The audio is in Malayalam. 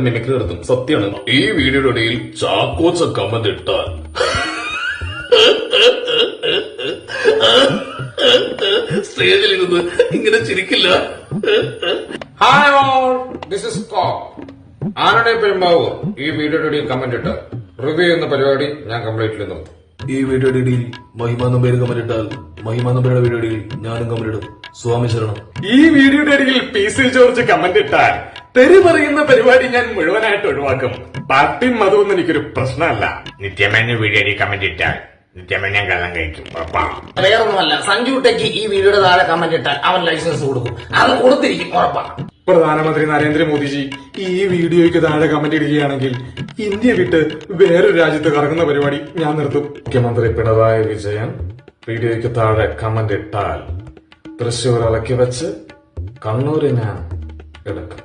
മിമിക്രി നടത്തും. സത്യമാണ്. ഈ വീഡിയോയുടെ ഇടയിൽ ചാക്കോച്ച കമന്റ് ഇട്ടാൽ സ്റ്റേജിലിരുന്ന് ഇങ്ങനെ ചിരിക്കില്ല. ഹായ് ഓൾ, ദിസ് ഇസ് കോപ്പ്. ആരുടെ പെരുമ്പാവൂർ ഈ വീഡിയോയുടെ ഇടയിൽ കമന്റ് ഇട്ടാൽ റിവ്യൂ എന്ന പരിപാടി ഞാൻ കംപ്ലീറ്റ്ലി നിർത്തും. ഈ വീഡിയോയുടെ ഇടയിൽ മഹിമാന്നും പേര് കമന്റ് ഇട്ടാൽ മഹിമാന്നും പേരുടെ വീഡിയോയുടെ ഇടയിൽ ഞാനും കമന്റ് ഇടും. സ്വാമി ശരണം. ഈ വീഡിയോയുടെ ഇടയിൽ PC ജോർജ് കമന്റ് ഇട്ടാൽ തെറി പറയുന്ന പരിപാടി ഞാൻ മുഴുവനായിട്ട് ഒഴിവാക്കും. പാർട്ടിയും മതമൊന്നും എനിക്കൊരു പ്രശ്നമല്ല. നിത്യമേന് വീഡിയോ കമന്റ് ഇട്ടാൽ നിത്യമേൻ ഞാൻ കള്ളം കഴിക്കും. ഉറപ്പാണ്. വേറൊന്നുമല്ല, സഞ്ജുട്ടയ്ക്ക് ഈ വീഡിയോയുടെ താഴെ കമന്റ് ഇട്ടാൽ അവൻ ലൈസൻസ് കൊടുക്കും. അത് കൊടുത്തിരിക്കും, ഉറപ്പാണ്. പ്രധാനമന്ത്രി നരേന്ദ്രമോദിജി ഈ വീഡിയോയ്ക്ക് താഴെ കമന്റ് ഇടുകയാണെങ്കിൽ ഇന്ത്യ വിട്ട് വേറൊരു രാജ്യത്ത് കറങ്ങുന്ന പരിപാടി ഞാൻ നിർത്തും. മുഖ്യമന്ത്രി പിണറായി വിജയൻ വീഡിയോയ്ക്ക് താഴെ കമന്റ് ഇട്ടാൽ തൃശൂർ ഇളക്കി വെച്ച് കണ്ണൂര് ഞാൻ എടുക്കും.